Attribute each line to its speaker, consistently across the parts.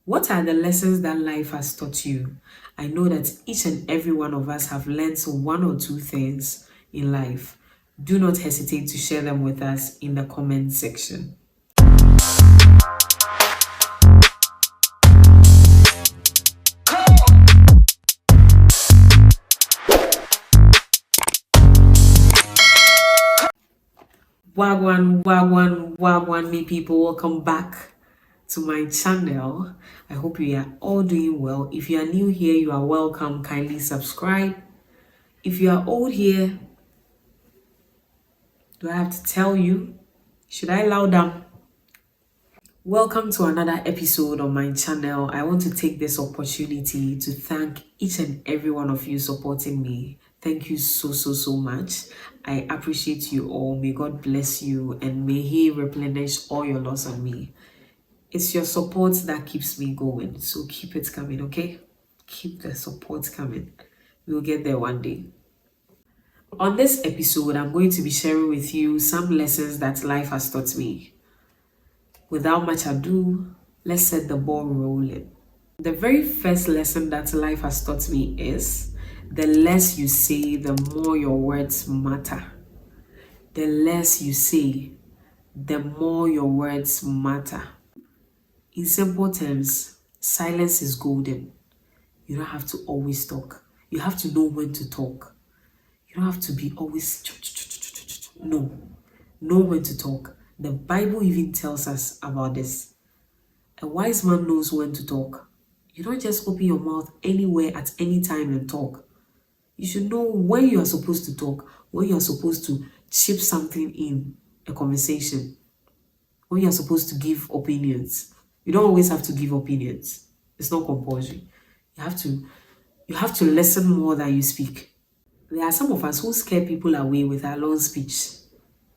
Speaker 1: What are the lessons that life has taught you? I know that each and every one of us have learned one or two things in life. Do not hesitate to share them with us in the comment section. Wagwan, me people, welcome back to my channel. I hope you are all doing well. If you are new here, you are welcome. Kindly subscribe. If you are old here, do I have to tell you? Should I allow them? Welcome to another episode on my channel. I want to take this opportunity to thank each and every one of you supporting me. Thank you so much. I appreciate you all. May God bless you and may He replenish all your loss on me. It's your support that keeps me going. So keep it coming, okay? Keep the support coming. We'll get there one day. On this episode, I'm going to be sharing with you some lessons that life has taught me. Without much ado, let's set the ball rolling. The very first lesson that life has taught me is the less you say, the more your words matter. The less you say, the more your words matter. In simple terms, silence is golden. You don't have to always talk. You have to know when to talk. You don't have to be always no. Know when to talk. The Bible even tells us about this. A wise man knows when to talk. You don't just open your mouth anywhere at any time and talk. You should know when you are supposed to talk, when you are supposed to chip something in a conversation, when you are supposed to give opinions. You don't always have to give opinions. It's not compulsory. You have to listen more than you speak. There are some of us who scare people away with our long speech.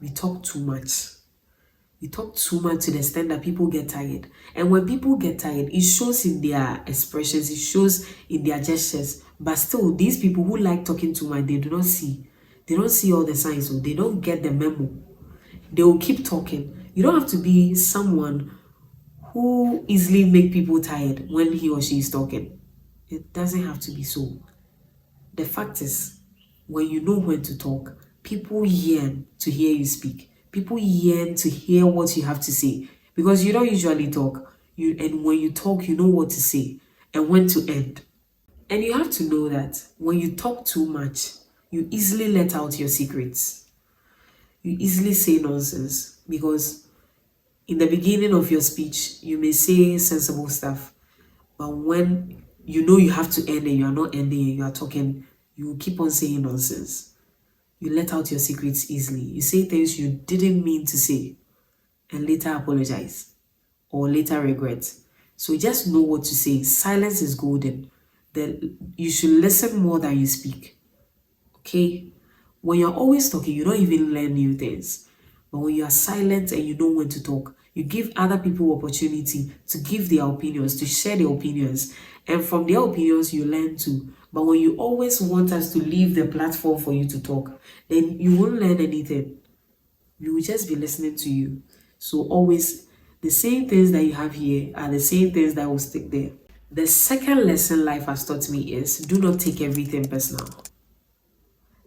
Speaker 1: We talk too much. We talk too much to the extent that people get tired. And when people get tired, it shows in their expressions, it shows in their gestures. But still, these people who like talking too much, they do not see. They don't see all the signs, so they don't get the memo. They will keep talking. You don't have to be someone who easily make people tired when he or she is talking. It doesn't have to be so. The fact is, when you know when to talk, people yearn to hear you speak. People yearn to hear what you have to say because you don't usually talk. And when you talk, you know what to say and when to end. And you have to know that when you talk too much, you easily let out your secrets. You easily say nonsense because in the beginning of your speech, you may say sensible stuff, but when you know you have to end and you are not ending and you are talking, you keep on saying nonsense. You let out your secrets easily. You say things you didn't mean to say and later apologize or later regret. So just know what to say. Silence is golden. Then you should listen more than you speak. Okay? When you're always talking, you don't even learn new things. But when you are silent and you know when to talk, you give other people opportunity to give their opinions, to share their opinions. And from their opinions, you learn too. But when you always want us to leave the platform for you to talk, then you won't learn anything. We will just be listening to you. So always, the same things that you have here are the same things that will stick there. The second lesson life has taught me is do not take everything personal.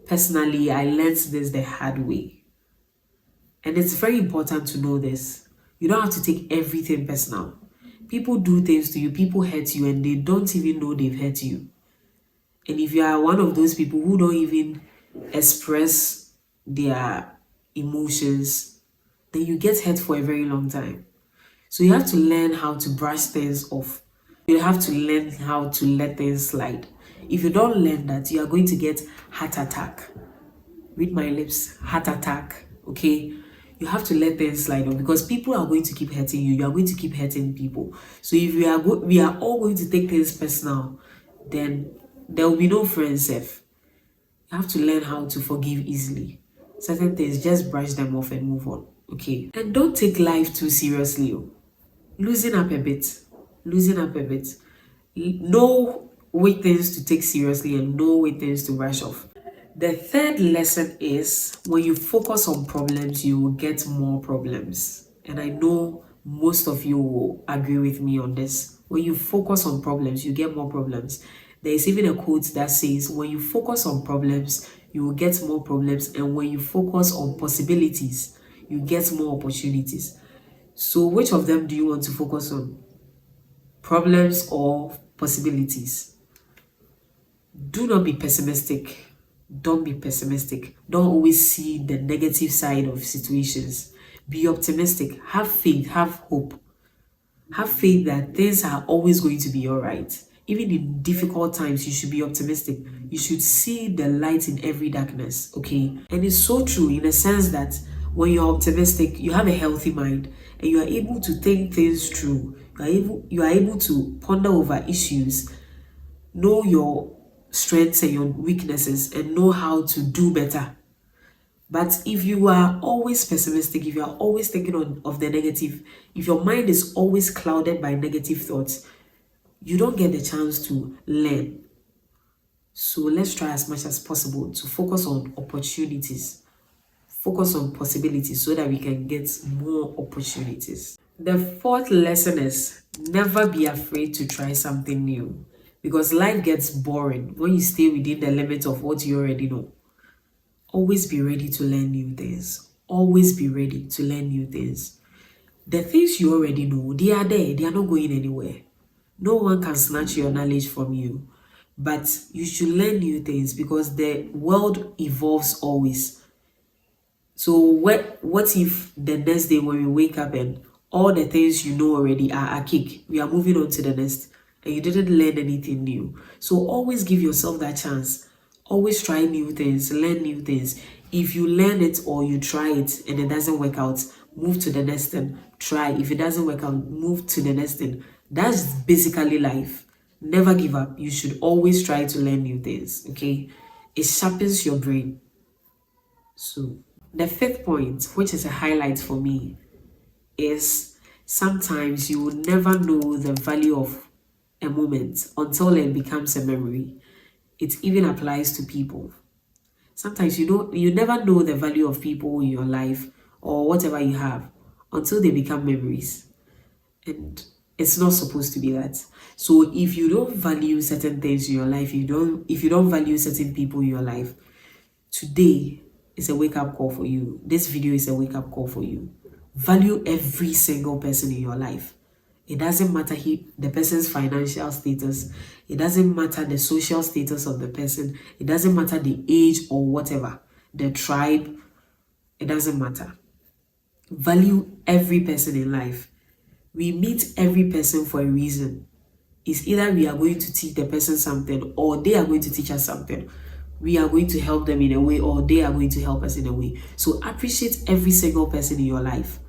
Speaker 1: Personally, I learned this the hard way. And it's very important to know this. You don't have to take everything personal. People do things to you, people hurt you, and they don't even know they've hurt you. And if you are one of those people who don't even express their emotions, then you get hurt for a very long time. So you have to learn how to brush things off. You have to learn how to let things slide. If you don't learn that, you are going to get heart attack. Read my lips, heart attack, okay? You have to let things slide on because people are going to keep hurting you. You are going to keep hurting people. So if we are all going to take things personal, then there will be no friends safe. You have to learn how to forgive easily. Certain things, just brush them off and move on, okay? And don't take life too seriously. Loosen up a bit. Loosen up a bit. Know which things to take seriously and know which things to brush off. The third lesson is when you focus on problems, you will get more problems. And I know most of you will agree with me on this. When you focus on problems, you get more problems. There is even a quote that says, when you focus on problems, you will get more problems. And when you focus on possibilities, you get more opportunities. So which of them do you want to focus on? Problems or possibilities? Do not be pessimistic. Don't be pessimistic. Don't always see the negative side of situations. Be optimistic. Have faith. Have hope. Have faith that things are always going to be all right. Even in difficult times, you should be optimistic. You should see the light in every darkness, okay? And it's so true in the sense that when you're optimistic, you have a healthy mind and you are able to think things through. You are able to ponder over issues, know your strengths and your weaknesses, and know how to do better. But if you are always pessimistic, if you are always thinking of the negative, if your mind is always clouded by negative thoughts, you don't get the chance to learn. So let's try as much as possible to focus on opportunities, focus on possibilities so that we can get more opportunities. The fourth lesson is never be afraid to try something new, because life gets boring when you stay within the limits of what you already know. Always be ready to learn new things. Always be ready to learn new things. The things you already know, they are there. They are not going anywhere. No one can snatch your knowledge from you. But you should learn new things because the world evolves always. So what if the next day when we wake up and all the things you know already are a kick? We are moving on to the next and you didn't learn anything new. So always give yourself that chance. Always try new things, learn new things. If you learn it or you try it and it doesn't work out, move to the next thing. Try. If it doesn't work out, move to the next thing. That's basically life. Never give up. You should always try to learn new things. Okay? It sharpens your brain. So the fifth point, which is a highlight for me, is sometimes you will never know the value of a moment until it becomes a memory. It even applies to people. Sometimes you never know the value of people in your life or whatever you have until they become memories. And it's not supposed to be that. So if you don't value certain things in your life, if you don't value certain people in your life, today is a wake-up call for you. This video is a wake-up call for you. Value every single person in your life. It doesn't matter the person's financial status. It doesn't matter the social status of the person. It doesn't matter the age or whatever. The tribe. It doesn't matter. Value every person in life. We meet every person for a reason. It's either we are going to teach the person something or they are going to teach us something. We are going to help them in a way or they are going to help us in a way. So appreciate every single person in your life.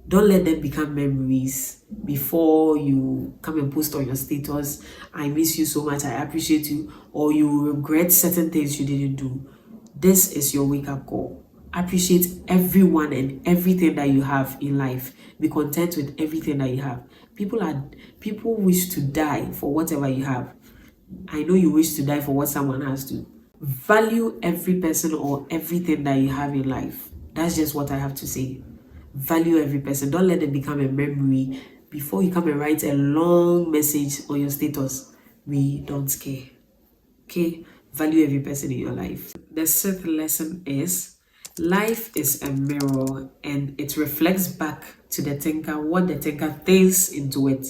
Speaker 1: Don't let them become memories before you come and post on your status, I miss you so much, I appreciate you, or you regret certain things you didn't do. This is your wake-up call. Appreciate everyone and everything that you have in life. Be content with everything that you have. People wish to die for whatever you have. I know you wish to die for what someone has to. Value every person or everything that you have in life. That's just what I have to say. Value every person. Don't let them become a memory before you come and write a long message on your status. We don't care. Okay? Value every person in your life. The sixth lesson is life is a mirror and it reflects back to the thinker what the thinker thinks into it.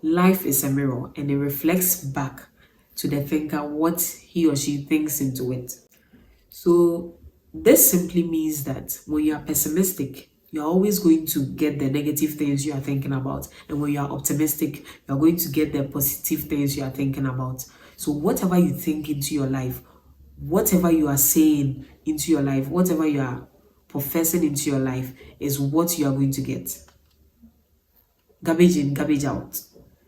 Speaker 1: Life is a mirror and it reflects back to the thinker what he or she thinks into it. So this simply means that when you are pessimistic, you're always going to get the negative things you are thinking about. And when you are optimistic, you're going to get the positive things you are thinking about. So whatever you think into your life, whatever you are saying into your life, whatever you are professing into your life is what you are going to get. Garbage in, garbage out.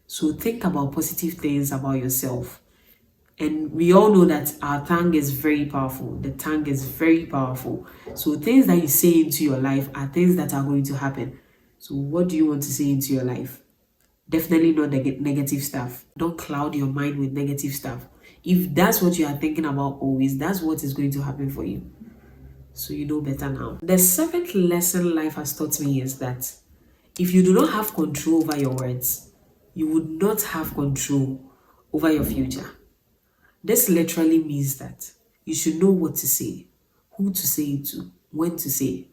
Speaker 1: So think about positive things about yourself. And we all know that our tongue is very powerful. The tongue is very powerful. So things that you say into your life are things that are going to happen. So what do you want to say into your life? Definitely not the negative stuff. Don't cloud your mind with negative stuff. If that's what you are thinking about always, that's what is going to happen for you. So you know better now. The seventh lesson life has taught me is that If you do not have control over your words, you would not have control over your future. This literally means that you should know what to say, who to say it to, when to say it.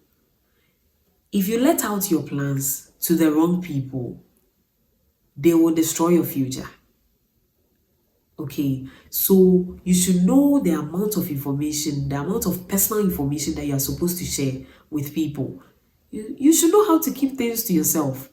Speaker 1: If you let out your plans to the wrong people, they will destroy your future. Okay, so you should know the amount of information, the amount of personal information that you are supposed to share with people. You should know how to keep things to yourself.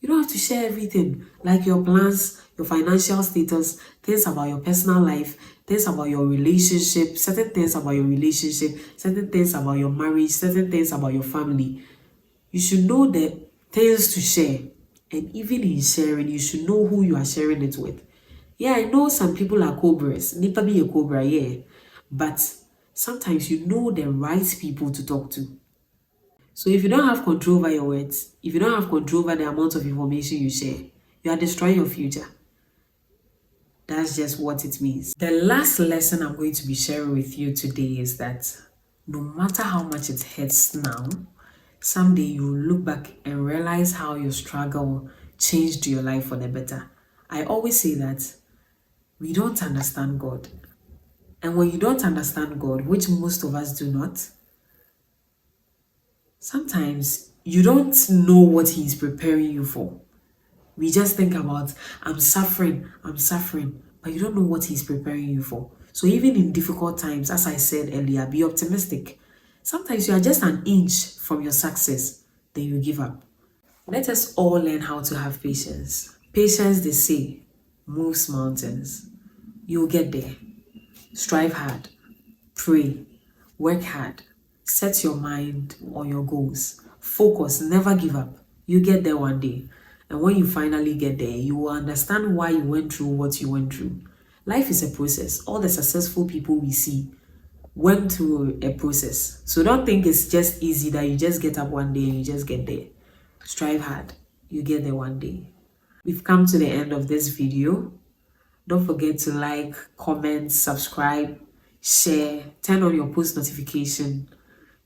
Speaker 1: You don't have to share everything, like your plans, your financial status, things about your personal life, things about your relationship, certain things about your relationship, certain things about your marriage, certain things about your family. You should know the things to share. And even in sharing, you should know who you are sharing it with. Yeah, I know some people are cobras. Nipa be a cobra, yeah. But sometimes you know the right people to talk to. So if you don't have control over your words, if you don't have control over the amount of information you share, you are destroying your future. That's just what it means. The last lesson I'm going to be sharing with you today is that no matter how much it hurts now, someday you will look back and realize how your struggle changed your life for the better. I always say that we don't understand God. And when you don't understand God, which most of us do not, sometimes you don't know what He's preparing you for. We just think about, I'm suffering, but you don't know what He's preparing you for. So even in difficult times, as I said earlier, be optimistic. Sometimes you are just an inch from your success, then you give up. Let us all learn how to have patience. Patience, they say, moves mountains. You'll get there. Strive hard, pray, work hard, set your mind on your goals, focus, never give up. You get there one day. And when you finally get there, you will understand why you went through what you went through. Life is a process. All the successful people we see went through a process. So don't think it's just easy that you just get up one day and you just get there. Strive hard. You get there one day. We've come to the end of this video. Don't forget to like, comment, subscribe, share, turn on your post notification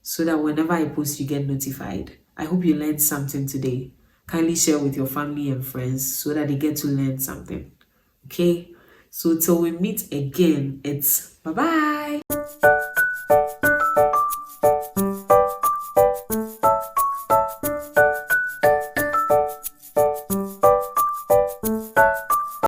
Speaker 1: so that whenever I post, you get notified. I hope you learned something today. Kindly share with your family and friends so that they get to learn something. Okay? So till we meet again, it's bye-bye.